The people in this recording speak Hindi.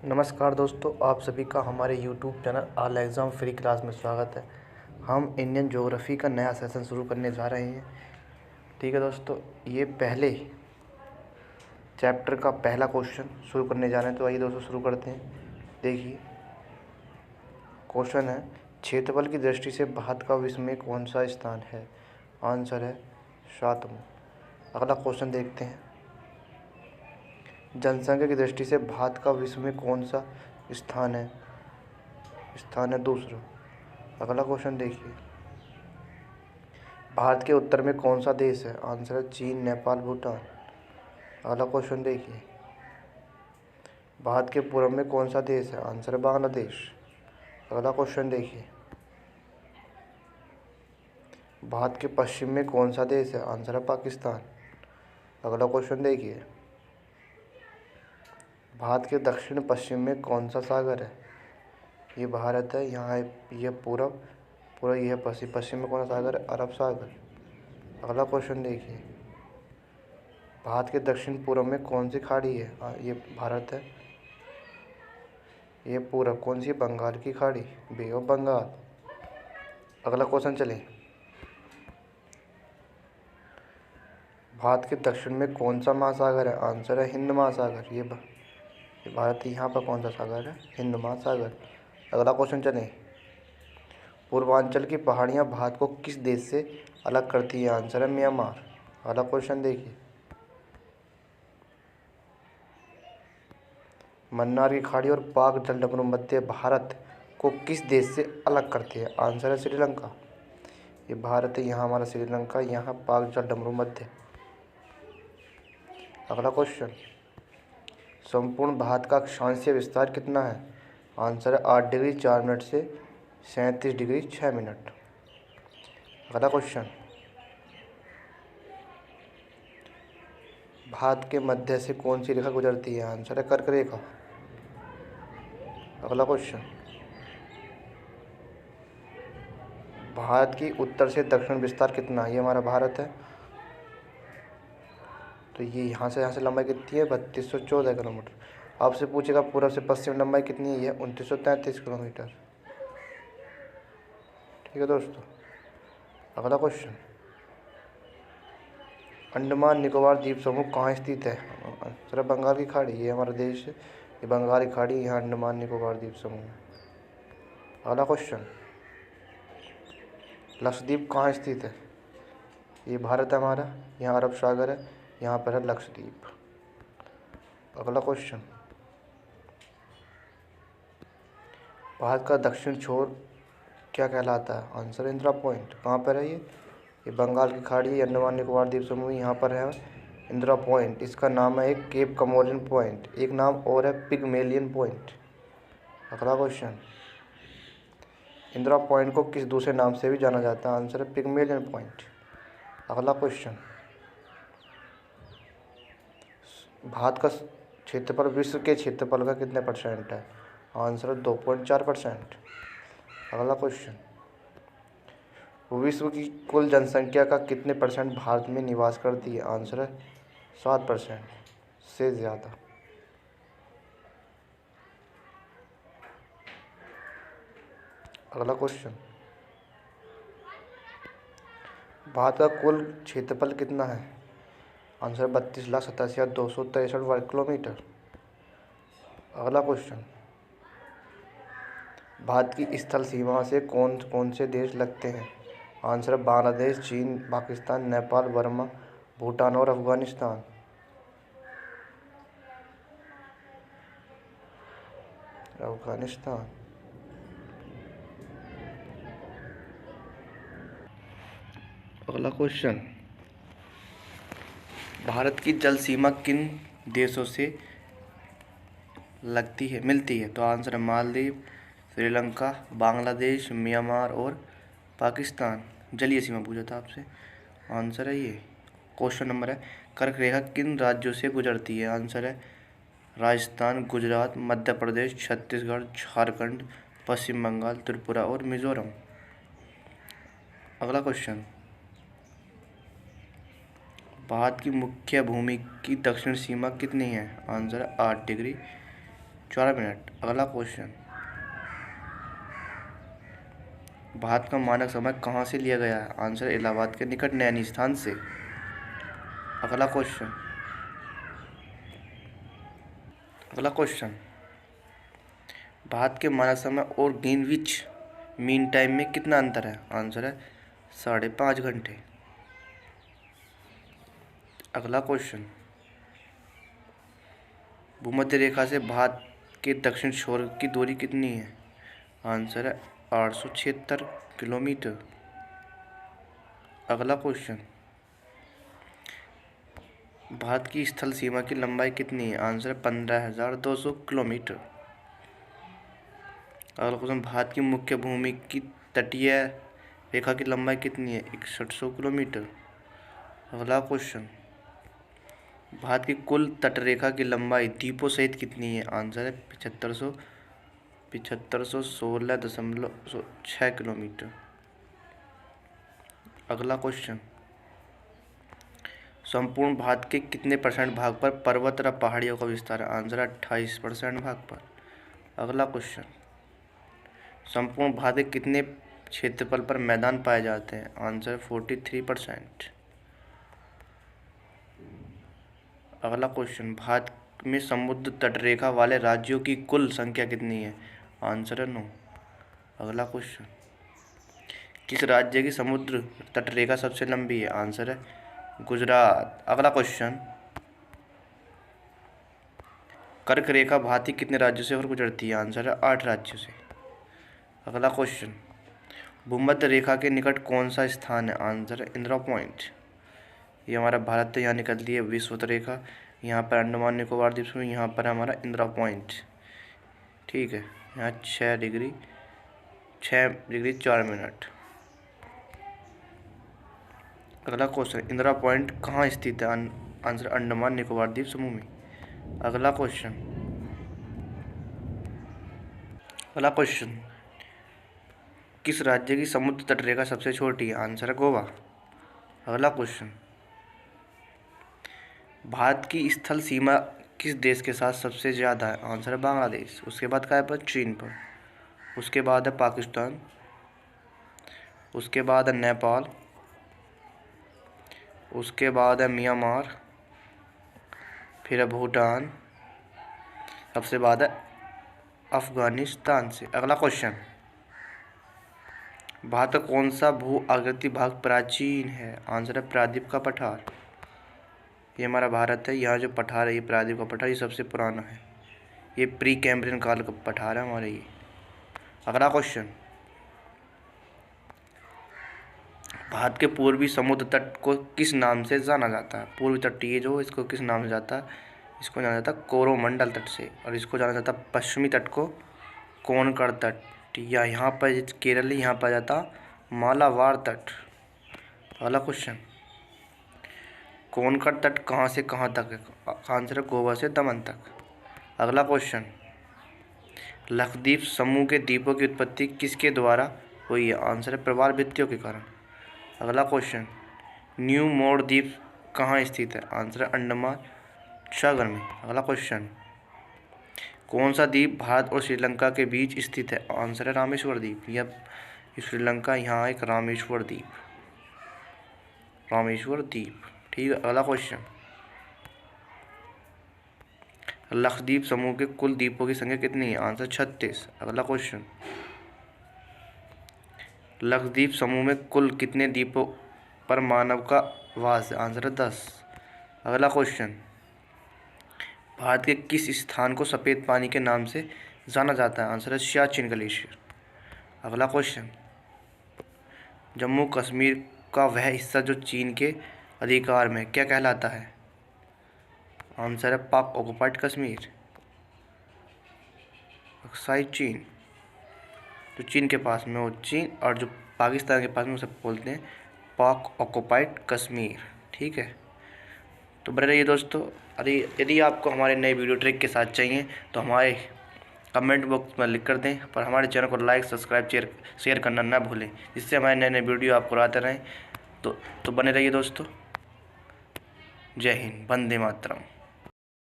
नमस्कार दोस्तों, आप सभी का हमारे YouTube channel all exam free class में स्वागत है। हम इंडियन ज्योग्राफी का नया सेशन शुरू करने जा रहे हैं। ठीक है दोस्तों, ये पहले चैप्टर का पहला क्वेश्चन शुरू करने जा रहे हैं। तो आइए दोस्तों शुरू करते हैं। देखिए, क्वेश्चन है, क्षेत्रफल की दृष्टि से भारत का विश्व में कौन सा स्थान है? आंसर है 7वां। अगला क्वेश्चन देखते हैं, जनसंख्या की दृष्टि से भारत का विश्व में कौन सा स्थान है? स्थान है 2। अगला क्वेश्चन देखिए, भारत के उत्तर में कौन सा देश है? आंसर है चीन, नेपाल, भूटान। अगला क्वेश्चन देखिए, भारत के पूर्व में कौन सा देश है? आंसर है बांग्लादेश। अगला क्वेश्चन देखिए, भारत के पश्चिम में कौन सा देश है? आंसर है पाकिस्तान। अगला क्वेश्चन देखिए, भारत के दक्षिण पश्चिम में कौन सा सागर है? ये भारत है, यहाँ है ये पूरब, पूरा ये है पश्चिम। पश्चिम में कौन सा सागर है? अरब सागर। अगला क्वेश्चन देखिए, भारत के दक्षिण पूर्व में कौन सी खाड़ी है? ये भारत है, ये पूरब कौन सी? बंगाल की खाड़ी, बे ऑफ बंगाल। अगला क्वेश्चन चले, भारत के दक्षिण में कौन सा महासागर है? आंसर है हिंद महासागर। ये भारत यहाँ पर कौन सा सागर है? हिंद महासागर। अगला क्वेश्चन चले, पूर्वांचल की पहाड़ियाँ भारत को किस देश से अलग करती है? आंसर है म्यांमार। अगला क्वेश्चन देखिए, मन्नार की खाड़ी और पाक जलडमरू मध्य भारत को किस देश से अलग करती है? आंसर है श्रीलंका। ये भारत है, यहाँ हमारा श्रीलंका, यहाँ पाक जलडमरू मध्य। अगला क्वेश्चन, संपूर्ण भारत का अक्षांशीय विस्तार कितना है? आंसर है 8 डिग्री 4 मिनट से 37 डिग्री 6 मिनट। अगला क्वेश्चन, भारत के मध्य से कौन सी रेखा गुजरती है? आंसर है कर्क रेखा। अगला क्वेश्चन, भारत की उत्तर से दक्षिण विस्तार कितना? ये हमारा भारत है, तो ये यहाँ से लंबाई कितनी है? 3214 किलोमीटर। आपसे पूछेगा पूर्व से पश्चिम लंबाई कितनी है? ये 2933 किलोमीटर। ठीक है दोस्तों। अगला क्वेश्चन, अंडमान निकोबार द्वीप समूह कहाँ स्थित है? आंसर है बंगाल की खाड़ी, ये हमारा देश है, ये बंगाल की खाड़ी, यहाँ अंडमान निकोबार द्वीप समूह है। अगला क्वेश्चन, लक्षद्वीप कहाँ स्थित है? ये भारत है हमारा, यहाँ अरब सागर है, यहाँ पर है लक्षद्वीप। अगला क्वेश्चन, भारत का दक्षिण छोर क्या कहलाता है? Answer Indira point. कहाँ पर है ये बंगाल की खाड़ी, अंडमान निकोबार द्वीप समूह, यहाँ पर है इंदिरा पॉइंट। इसका नाम है एक केप कमोरियन पॉइंट, एक नाम और है पिगमेलियन पॉइंट। अगला क्वेश्चन, इंदिरा पॉइंट को किस दूसरे नाम से भी जाना जाता है? आंसर है पिगमेलियन पॉइंट। अगला क्वेश्चन, भारत का क्षेत्रफल विश्व के क्षेत्रफल का कितने परसेंट है? आंसर है 2.4%। अगला क्वेश्चन, विश्व की कुल जनसंख्या का कितने परसेंट भारत में निवास करती है? आंसर है 7% से ज़्यादा। अगला क्वेश्चन, भारत का कुल क्षेत्रफल कितना है? आंसर 32,87,263 वर्ग किलोमीटर। अगला क्वेश्चन, भारत की स्थल सीमा से कौन कौन से देश लगते हैं? आंसर है बांग्लादेश, चीन, पाकिस्तान, नेपाल, बर्मा, भूटान और अफगानिस्तान। अफगानिस्तान। अगला क्वेश्चन, भारत की जल सीमा किन देशों से मिलती है? तो आंसर है मालदीव, श्रीलंका, बांग्लादेश, म्यांमार और पाकिस्तान। जलीय सीमा पूछा था आपसे, आंसर है ये। क्वेश्चन नंबर है, कर्क रेखा किन राज्यों से गुजरती है? आंसर है राजस्थान, गुजरात, मध्य प्रदेश, छत्तीसगढ़, झारखंड, पश्चिम बंगाल, त्रिपुरा और मिजोरम। अगला क्वेश्चन, भारत की मुख्य भूमि की दक्षिण सीमा कितनी है? आंसर है 8 डिग्री 4 मिनट। अगला क्वेश्चन, भारत का मानक समय कहाँ से लिया गया है? आंसर इलाहाबाद के निकट नैनी स्थान से। अगला क्वेश्चन, भारत के मानक समय और ग्रीनविच मीन टाइम में कितना अंतर है? आंसर है 5.5 घंटे। अगला क्वेश्चन, भूमध्य रेखा से भारत के दक्षिण छोर की दूरी कितनी है? आंसर है 876 किलोमीटर। अगला क्वेश्चन, भारत की स्थल सीमा की लंबाई कितनी है? आंसर है 15,200 किलोमीटर। अगला क्वेश्चन, भारत की मुख्य भूमि की तटीय रेखा की लंबाई कितनी है? 6100 किलोमीटर। अगला क्वेश्चन, भारत की कुल तटरेखा की लंबाई द्वीपों सहित कितनी है? आंसर है 7516.6 किलोमीटर। अगला क्वेश्चन, संपूर्ण भारत के कितने % भाग पर पर्वत और पहाड़ियों का विस्तार है? आंसर है 28% भाग पर। अगला क्वेश्चन, संपूर्ण भारत के कितने क्षेत्रफल पर मैदान पाए जाते हैं? आंसर 43%। अगला क्वेश्चन, भारत में समुद्र तटरेखा वाले राज्यों की कुल संख्या कितनी है? आंसर है 9। अगला क्वेश्चन, किस राज्य की समुद्र तटरेखा सबसे लंबी है? आंसर है गुजरात। अगला क्वेश्चन, कर्क रेखा भारत के कितने राज्यों से होकर गुजरती है? आंसर है 8 राज्यों से। अगला क्वेश्चन, भूमध्य रेखा के निकट कौन सा स्थान है? आंसर है इंदिरा पॉइंट। ये हमारा भारत है, यहाँ निकलती है विषुवत रेखा, यहाँ पर अंडमान निकोबार द्वीप समूह, यहाँ पर हमारा इंदिरा पॉइंट। ठीक है, यहाँ 6 डिग्री 4 मिनट। अगला क्वेश्चन, इंदिरा पॉइंट कहाँ स्थित है? आंसर अंडमान निकोबार द्वीप समूह में। अगला क्वेश्चन, किस राज्य की समुद्र तटरेखा सबसे छोटी है? आंसर है गोवा। अगला क्वेश्चन, भारत की स्थल सीमा किस देश के साथ सबसे ज़्यादा है? आंसर है बांग्लादेश। उसके बाद क्या है पर चीन पर, उसके बाद है पाकिस्तान, उसके बाद है नेपाल, उसके बाद है म्यांमार, फिर है भूटान, सबसे बाद है अफगानिस्तान से। अगला क्वेश्चन, भारत का कौन सा भू आकृति भाग प्राचीन है? आंसर है प्रायद्वीप का पठार। ये हमारा भारत है, यहाँ जो पठार है ये प्रायद्वीप का पठार, ये सबसे पुराना है, ये प्री कैम्ब्रियन काल का पठार है हमारे ये। अगला क्वेश्चन, भारत के पूर्वी समुद्र तट को किस नाम से जाना जाता है? पूर्वी तट ये जो इसको किस नाम से जाता है? इसको जाना जाता है कोरोमंडल तट से, और इसको जाना जाता है पश्चिमी तट को कोंकण तट, या यहाँ पर केरल है, यहाँ पर जाता मालाबार तट। अगला क्वेश्चन, कोंकण तट कहाँ से कहाँ तक है? आंसर है गोवा से दमन तक। अगला क्वेश्चन, लक्षद्वीप समूह के द्वीपों की उत्पत्ति किसके द्वारा हुई है? आंसर है प्रवाल भित्तियों के कारण। अगला क्वेश्चन, न्यू मोर द्वीप कहाँ स्थित है? आंसर है अंडमान सागर में। अगला क्वेश्चन, कौन सा द्वीप भारत और श्रीलंका के बीच स्थित है? आंसर है रामेश्वर द्वीप। यह श्रीलंका, यहाँ एक रामेश्वर द्वीप। ठीक है। अगला क्वेश्चन, लक्षद्वीप समूह के कुल द्वीपों की संख्या कितनी है? आंसर 36। अगला क्वेश्चन, लक्षद्वीप समूह में कुल कितने द्वीपों पर मानव का वास है? आंसर है 10। अगला क्वेश्चन, भारत के किस स्थान को सफ़ेद पानी के नाम से जाना जाता है? आंसर है सियाचिन ग्लेशियर। अगला क्वेश्चन, जम्मू कश्मीर का वह हिस्सा जो चीन के अधिकार में क्या कहलाता है? आंसर है पाक ऑक्युपाइड कश्मीर। अक्साई चीन, जो चीन के पास में हो चीन, और जो पाकिस्तान के पास में उसे बोलते हैं पाक ऑक्युपाइड कश्मीर। ठीक है, तो बने रहिए दोस्तों। अरे यदि आपको हमारे नए वीडियो ट्रिक के साथ चाहिए तो हमारे कमेंट बॉक्स में लिख कर दें, पर हमारे चैनल को लाइक सब्सक्राइब शेयर करना ना भूलें, जिससे हमारे नए नए वीडियो आपको आते रहें। तो बने रहिए दोस्तों। जय हिंद, वंदे मातरम।